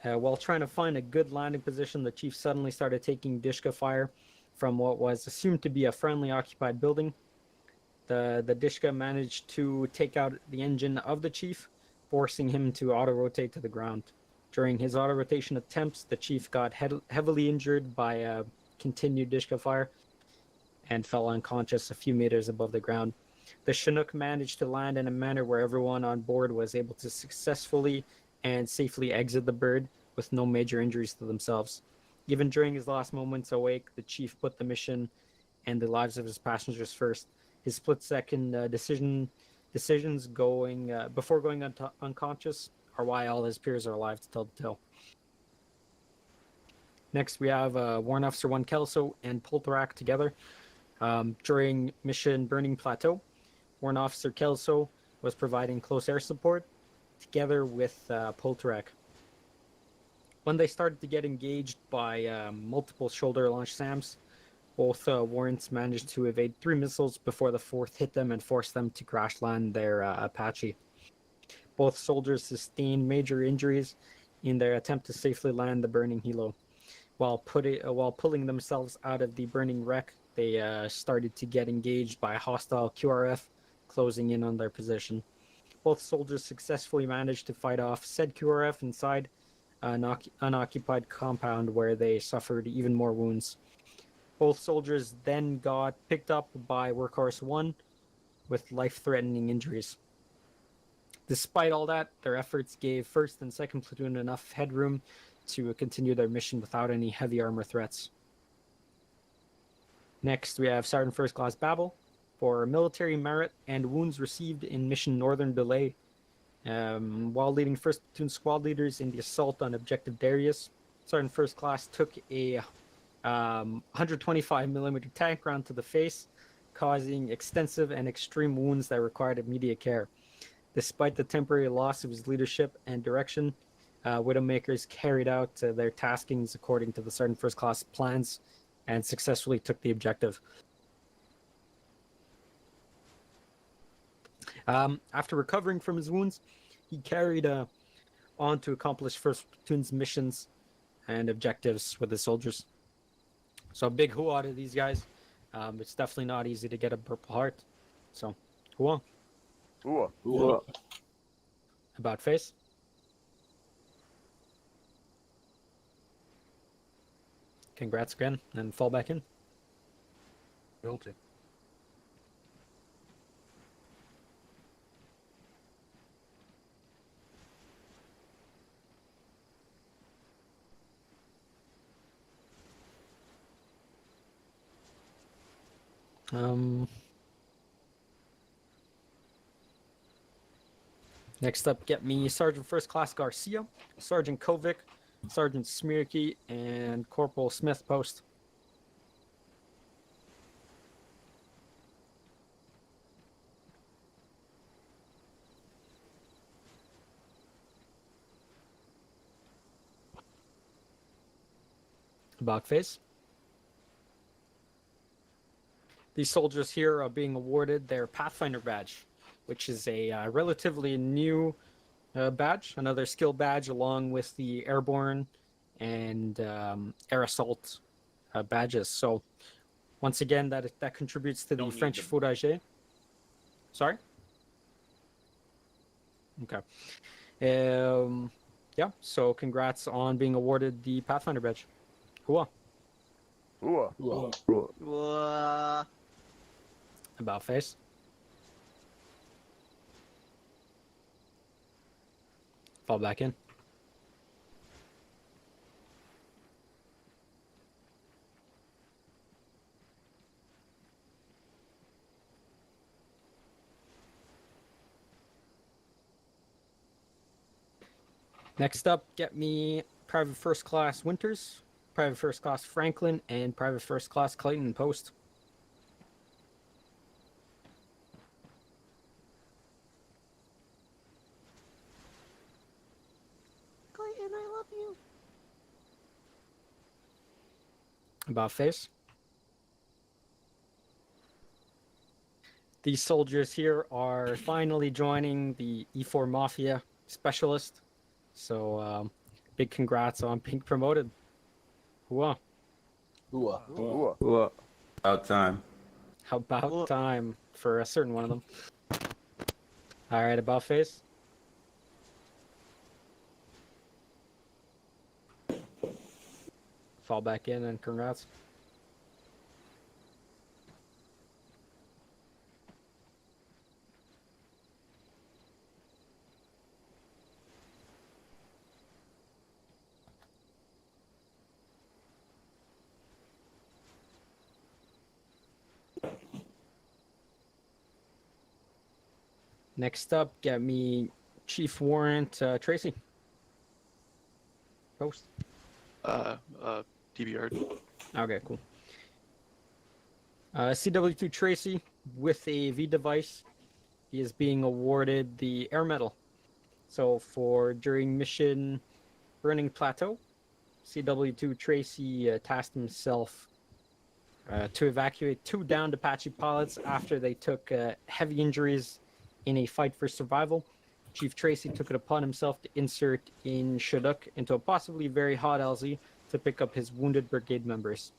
Speaker 9: While trying to find a good landing position, the Chief suddenly started taking Dishka fire from what was assumed to be a friendly occupied building. The Dishka managed to take out the engine of the Chief, forcing him to auto-rotate to the ground. During his auto-rotation attempts, the Chief got heavily injured by continued Dishka fire and fell unconscious a few meters above the ground. The Chinook managed to land in a manner where everyone on board was able to successfully and safely exit the bird with no major injuries to themselves. Even during his last moments awake, the Chief put the mission and the lives of his passengers first. His split-second decisions before going unconscious are why all his peers are alive to tell the tale. Next, we have Warrant Officer 1 Kelso and Poltorak together. During mission Burning Plateau, Warrant Officer Kelso was providing close air support together with Poltorak. When they started to get engaged by multiple shoulder-launched SAMs, both warrants managed to evade 3 missiles before the 4th hit them and forced them to crash land their Apache. Both soldiers sustained major injuries in their attempt to safely land the burning helo. While pulling themselves out of the burning wreck, they started to get engaged by a hostile QRF closing in on their position. Both soldiers successfully managed to fight off said QRF inside an unoccupied compound where they suffered even more wounds. Both soldiers then got picked up by Workhorse 1 with life-threatening injuries. Despite all that, their efforts gave 1st and 2nd Platoon enough headroom to continue their mission without any heavy armor threats. Next, we have Sergeant First Class Babel for military merit and wounds received in mission Northern Belay. While leading 1st Platoon squad leaders in the assault on Objective Darius, Sergeant First Class took a 125mm tank round to the face, causing extensive and extreme wounds that required immediate care. Despite the temporary loss of his leadership and direction, Widowmakers carried out their taskings according to the Sergeant First Class plans and successfully took the objective. After recovering from his wounds, he carried on to accomplish 1st Platoon's missions and objectives with the soldiers. So big hoo-ah to these guys. It's definitely not easy to get a Purple Heart. So, hoo-ah.
Speaker 3: Hoo-ah.
Speaker 9: About face. Congrats again, and fall back in.
Speaker 5: Guilty.
Speaker 9: Next up, get me Sergeant First Class Garcia, Sergeant Kovic, Sergeant Smirky, and Corporal Smith post. About face. These soldiers here are being awarded their Pathfinder badge, which is a relatively new badge, another skill badge along with the Airborne and Air Assault badges. So once again, that contributes to the French Fourragère. Sorry? Okay. Yeah, so congrats on being awarded the Pathfinder badge. Hooah.
Speaker 3: Hoo-ah.
Speaker 9: About face. Fall back in. Next up, get me Private First Class Winters, Private First Class Franklin, and Private First Class Clayton post. About face. These soldiers here are finally joining the E4 Mafia Specialist. So, big congrats on being promoted. Hooah.
Speaker 11: About time.
Speaker 9: About time for a certain one of them. Alright, about face. Fall back in and congrats. Next up, get me Chief Warrant Tracy. Post.
Speaker 10: DBR.
Speaker 9: Okay, cool. CW2 Tracy with a V device. He is being awarded the Air Medal. So for during mission Burning Plateau, CW2 Tracy tasked himself to evacuate 2 downed Apache pilots after they took heavy injuries in a fight for survival. Chief Tracy took it upon himself to insert in Chinook into a possibly very hot LZ to pick up his wounded brigade members.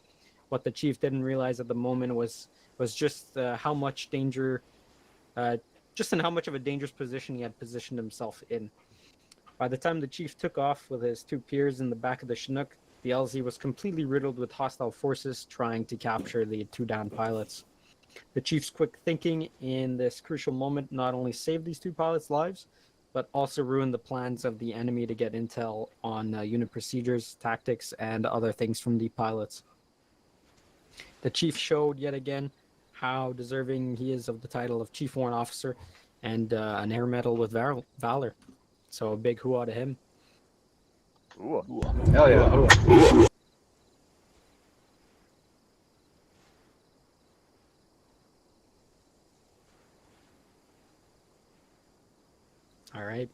Speaker 9: What the chief didn't realize at the moment was just how much danger, just in how much of a dangerous position he had positioned himself in. By the time the chief took off with his 2 peers in the back of the Chinook, the LZ was completely riddled with hostile forces trying to capture the 2 downed pilots. The chief's quick thinking in this crucial moment not only saved these 2 pilots' lives, but also ruined the plans of the enemy to get intel on unit procedures, tactics, and other things from the pilots. The chief showed yet again how deserving he is of the title of Chief Warrant Officer and an Air Medal with Valor. So a big hoo-ah to him.
Speaker 3: Hell yeah.
Speaker 9: All right.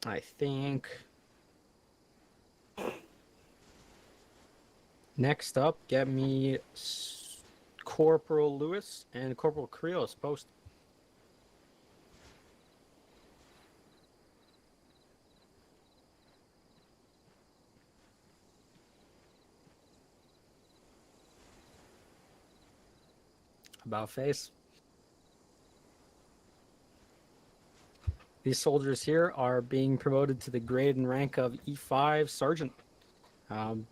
Speaker 9: I think next up, get me Corporal Lewis and Corporal Krios post. About face. These soldiers here are being promoted to the grade and rank of E5 Sergeant.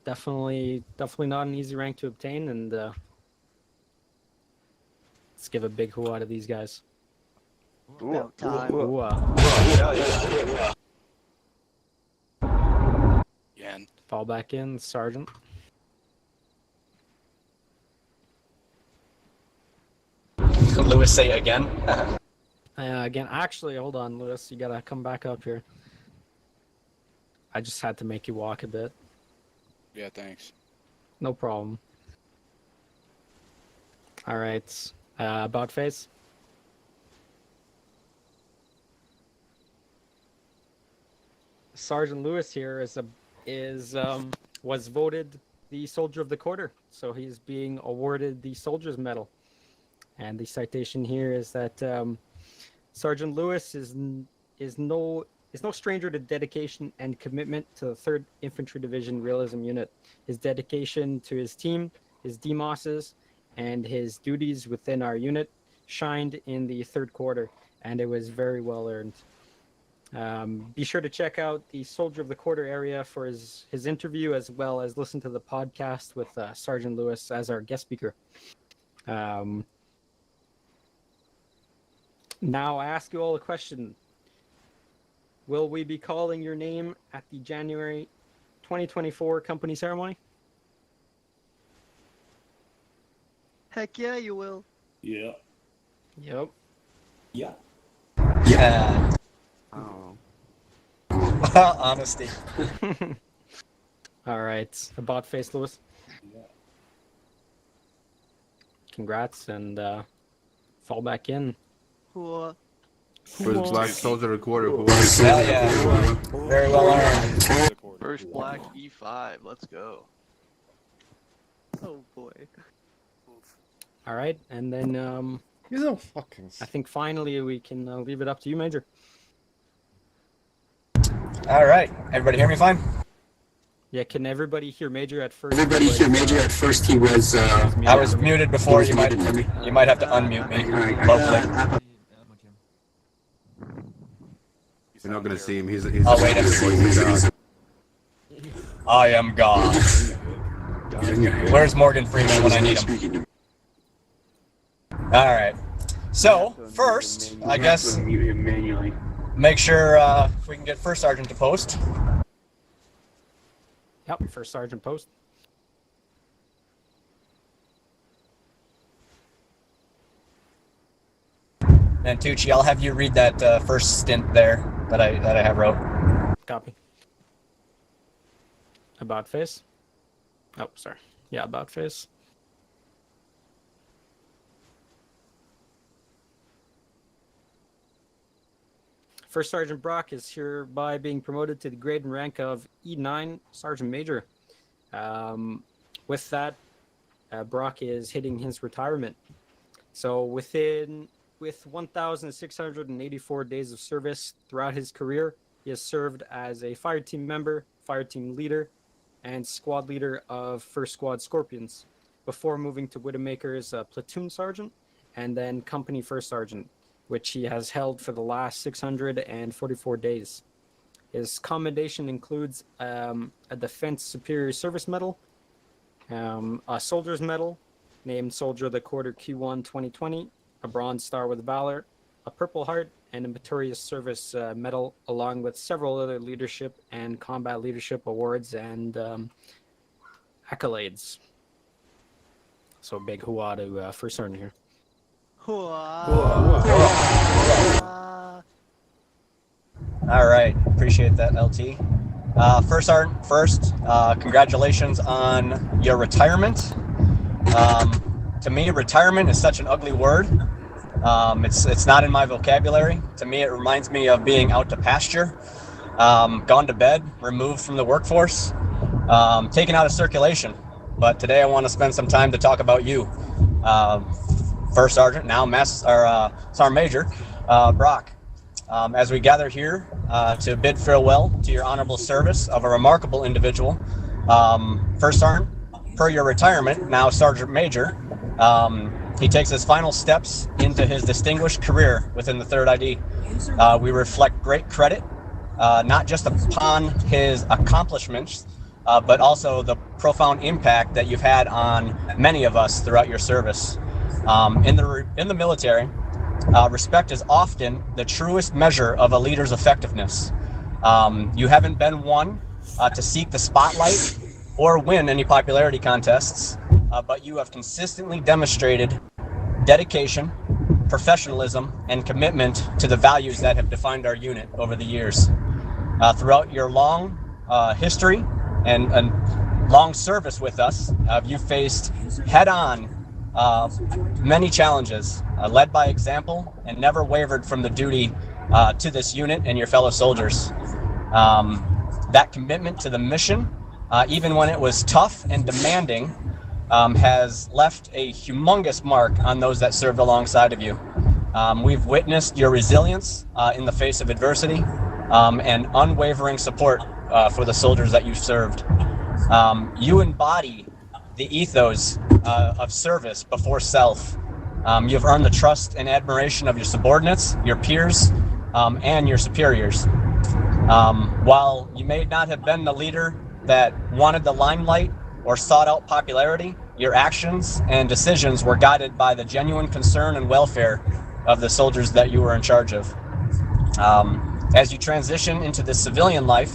Speaker 9: Definitely not an easy rank to obtain, and let's give a big hoo-ah to these guys.
Speaker 6: About time.
Speaker 9: Hoo-ah.
Speaker 11: Again.
Speaker 9: Fall back in, Sergeant.
Speaker 3: Lewis, say it again.
Speaker 9: Again, actually, hold on, Lewis. You gotta come back up here. I just had to make you walk a bit.
Speaker 11: Yeah, thanks.
Speaker 9: No problem. All right. About face. Sergeant Lewis here was voted the Soldier of the Quarter, so he's being awarded the Soldier's Medal. And the citation here is that Sergeant Lewis is no stranger to dedication and commitment to the 3rd Infantry Division Realism Unit. His dedication to his team, his DMOSs, and his duties within our unit shined in the 3rd quarter, and it was very well earned. Be sure to check out the Soldier of the Quarter area for his interview, as well as listen to the podcast with Sergeant Lewis as our guest speaker. Now, I ask you all a question. Will we be calling your name at the January 2024 company ceremony?
Speaker 6: Heck yeah, you will.
Speaker 5: Yeah.
Speaker 9: Yep.
Speaker 5: Yeah.
Speaker 3: Yeah.
Speaker 6: Oh.
Speaker 3: Honesty.
Speaker 9: All right. About face, Lewis.
Speaker 5: Yeah.
Speaker 9: Congrats, and fall back in.
Speaker 6: Cool.
Speaker 11: For the Black Soldier Recorder.
Speaker 3: Hell yeah. Very well earned.
Speaker 10: First black E5. Let's go.
Speaker 6: Oh boy.
Speaker 9: All right, and then
Speaker 7: You don't fucking.
Speaker 9: I think finally we can leave it up to you, Major.
Speaker 3: All right. Everybody hear me fine?
Speaker 9: Yeah, can everybody hear Major at first?
Speaker 12: Everybody hear Major at first. He was.
Speaker 3: I was muted before. You might have to unmute me locally.
Speaker 11: You're not gonna see him. He's
Speaker 3: Oh wait, I am God. Where's Morgan Freeman when I need him? All right. So first, I guess, make sure we can get First Sergeant to post.
Speaker 9: Yep, First Sergeant post.
Speaker 3: And Tucci, I'll have you read that first stint there that I have wrote.
Speaker 9: Copy. About face. Oh, sorry. Yeah, about face. First Sergeant Brock is hereby being promoted to the grade and rank of E9 Sergeant Major. With that, Brock is hitting his retirement. So with 1,684 days of service throughout his career, he has served as a fire team member, fire team leader, and squad leader of 1st Squad Scorpions, before moving to Widowmaker's platoon sergeant and then company 1st sergeant, which he has held for the last 644 days. His commendation includes a Defense Superior Service Medal, a Soldier's Medal, named Soldier of the Quarter Q1 2020, a Bronze Star with Valor, a Purple Heart, and a Meritorious Service Medal, along with several other leadership and combat leadership awards and accolades. So big hooah to First Sergeant here.
Speaker 3: All right, appreciate that, LT. First Sergeant, congratulations on your retirement. To me, retirement is such an ugly word. It's not in my vocabulary. To me, it reminds me of being out to pasture, gone to bed, removed from the workforce, taken out of circulation. But today I want to spend some time to talk about you, First Sergeant, now Sergeant Major, Brock. As we gather here to bid farewell to your honorable service of a remarkable individual, First Sergeant, per your retirement, now Sergeant Major, he takes his final steps into his distinguished career within the 3rd ID. We reflect great credit, not just upon his accomplishments, but also the profound impact that you've had on many of us throughout your service. In the military, respect is often the truest measure of a leader's effectiveness. You haven't been one to seek the spotlight or win any popularity contests, but you have consistently demonstrated dedication, professionalism, and commitment to the values that have defined our unit over the years. Throughout your long history and long service with us, you faced head-on many challenges, led by example, and never wavered from the duty to this unit and your fellow soldiers. That commitment to the mission, even when it was tough and demanding, has left a humongous mark on those that served alongside of you. We've witnessed your resilience in the face of adversity and unwavering support for the soldiers that you've served. You embody the ethos of service before self. You've earned the trust and admiration of your subordinates, your peers, and your superiors. While you may not have been the leader that wanted the limelight or sought out popularity, your actions and decisions were guided by the genuine concern and welfare of the soldiers that you were in charge of. As you transition into the civilian life,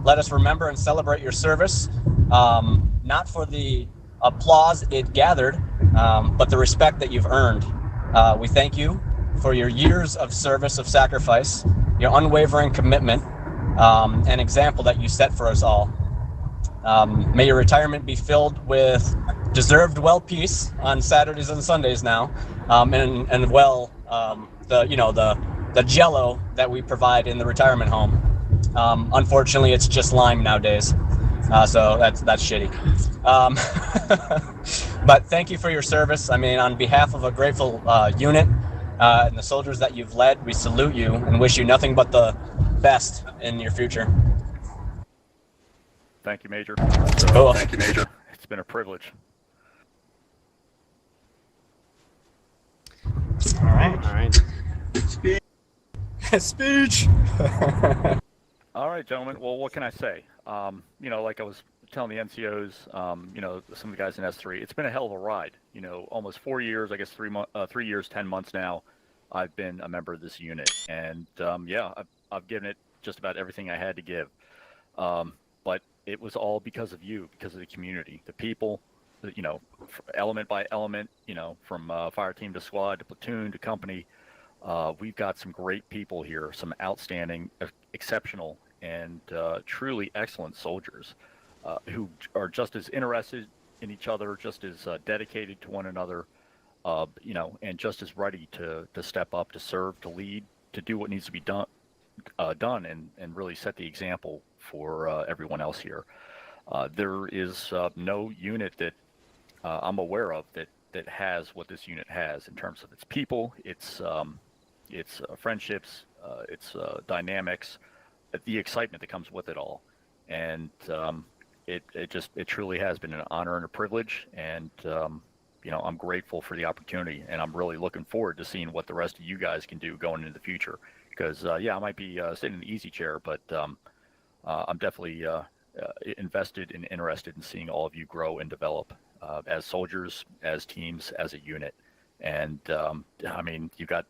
Speaker 3: let us remember and celebrate your service, not for the applause it gathered, but the respect that you've earned. We thank you for your years of service of sacrifice, your unwavering commitment, and example that you set for us all. May your retirement be filled with deserved well peace on Saturdays and Sundays now, and the Jello that we provide in the retirement home. Unfortunately, it's just lime nowadays, so that's shitty. But thank you for your service. I mean, on behalf of a grateful unit and the soldiers that you've led, we salute you and wish you nothing but the best in your future.
Speaker 13: Thank you, Major.
Speaker 3: Cool.
Speaker 12: Thank you, Major.
Speaker 13: It's been a privilege.
Speaker 3: All right.
Speaker 9: All right.
Speaker 3: Speech.
Speaker 13: All right, gentlemen. Well, what can I say? You know, like I was telling the NCOs, you know, some of the guys in S3, it's been a hell of a ride. You know, almost 4 years, I guess 3 years, 10 months now, I've been a member of this unit. And yeah, I've given it just about everything I had to give. But it was all because of you, because of the community, the people, you know, element by element, you know, from fire team to squad to platoon to company. We've got some great people here, some outstanding, exceptional, and truly excellent soldiers who are just as interested in each other, just as dedicated to one another, you know, and just as ready to step up, to serve, to lead, to do what needs to be done, and really set the example for everyone else here. There is no unit that I'm aware of that has what this unit has in terms of its people, its friendships, its dynamics, the excitement that comes with it all, and it truly has been an honor and a privilege, and you know, I'm grateful for the opportunity, and I'm really looking forward to seeing what the rest of you guys can do going into the future. Because yeah, I might be sitting in the easy chair, but I'm definitely invested and interested in seeing all of you grow and develop as soldiers, as teams, as a unit. And I mean, you got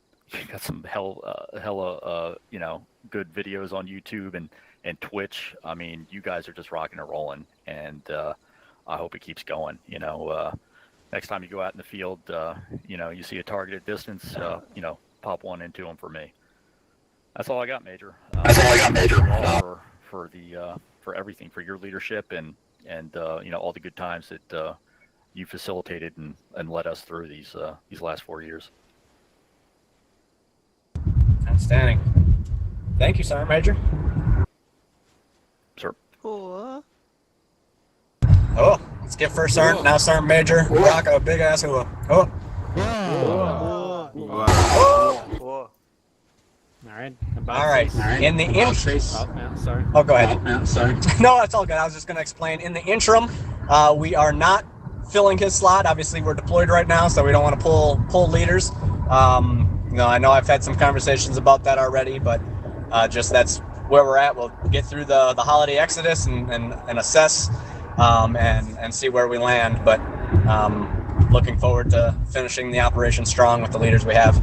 Speaker 13: some hella you know, good videos on YouTube and Twitch. I mean, you guys are just rocking and rolling, and I hope it keeps going. You know, next time you go out in the field, you know, you see a targeted distance, you know, pop one into them for me. That's all I got, Major.
Speaker 12: That's all I got, Major.
Speaker 13: For everything, for your leadership and you know, all the good times that you facilitated and led us through these last 4 years.
Speaker 3: Outstanding. Thank you, Sergeant Major.
Speaker 13: Sir.
Speaker 6: Oh.
Speaker 3: Oh, let's get first sergeant, now Sergeant Major. Rock a big ass hua. Oh.
Speaker 9: All right.
Speaker 3: All right. In the intro.
Speaker 9: Oh, yeah, sorry.
Speaker 3: Oh, go ahead.
Speaker 12: Yeah, sorry.
Speaker 3: No, that's all good. I was just going to explain. In the interim, we are not filling his slot. Obviously, we're deployed right now, so we don't want to pull leaders. You know, I know I've had some conversations about that already, but just that's where we're at. We'll get through the holiday exodus and assess and see where we land. But looking forward to finishing the operation strong with the leaders we have.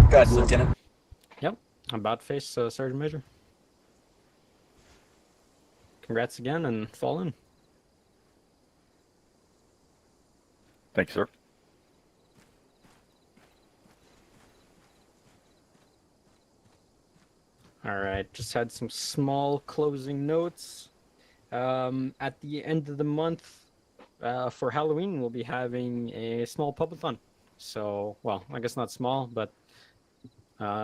Speaker 3: Go ahead, Lieutenant.
Speaker 9: Yep. I'm about to face Sergeant Major. Congrats again and fall in.
Speaker 13: Thank you, sir.
Speaker 9: All right, just had some small closing notes. At the end of the month, for Halloween, we'll be having a small pubathon. So, well, I guess not small, but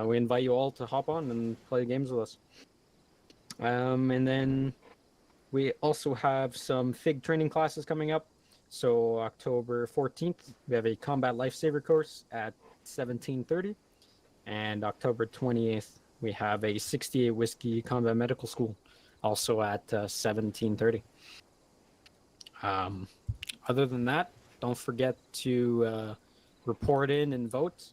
Speaker 9: we invite you all to hop on and play games with us. And then we also have some FIG training classes coming up. So October 14th, we have a combat lifesaver course at 17:30, and October 28th, we have a 68 whiskey combat medical school, also at 17:30. Other than that, don't forget to report in and vote.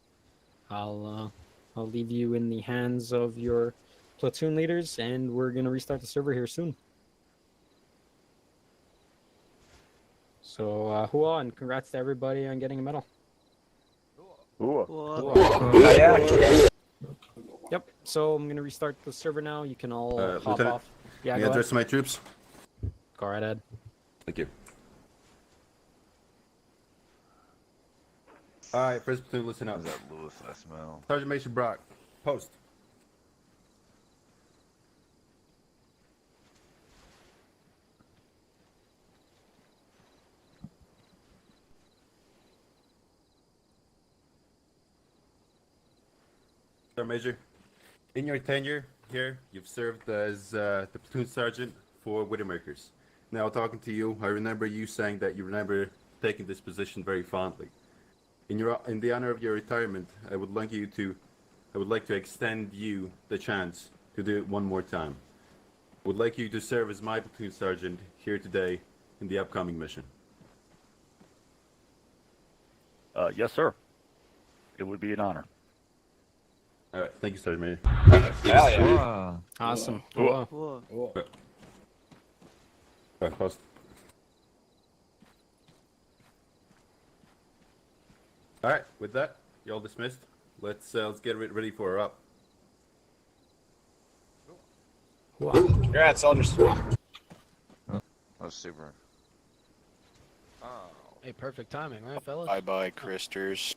Speaker 9: I'll leave you in the hands of your platoon leaders, and we're gonna restart the server here soon. So, hua, and congrats to everybody on getting a medal.
Speaker 3: Yeah.
Speaker 9: Yep, so I'm gonna restart the server now. You can all hop
Speaker 11: Lieutenant,
Speaker 9: off. Yeah,
Speaker 11: may I
Speaker 9: go
Speaker 11: address
Speaker 9: ahead.
Speaker 11: my troops?
Speaker 9: Go right ahead.
Speaker 11: Thank you. Alright, first platoon, listen up.
Speaker 14: That Lewis I smell.
Speaker 11: Sergeant Major Brock, post. Major, in your tenure here, you've served as the platoon sergeant for Widowmakers. Now, talking to you, I remember you saying that you remember taking this position very fondly. In the honor of your retirement, I would like to extend you the chance to do it one more time. I would like you to serve as my platoon sergeant here today in the upcoming mission.
Speaker 13: Yes, sir. It would be an honor.
Speaker 11: All right, thank you, Sergeant Major.
Speaker 1: Whoa.
Speaker 9: Awesome.
Speaker 2: Whoa.
Speaker 9: Cool.
Speaker 6: Whoa.
Speaker 11: All right, post. All right, with that, y'all dismissed. Let's get ready for her up.
Speaker 3: Congrats, soldiers.
Speaker 14: That was super.
Speaker 5: Hey, perfect timing, right, fellas?
Speaker 14: Bye-bye, Christers.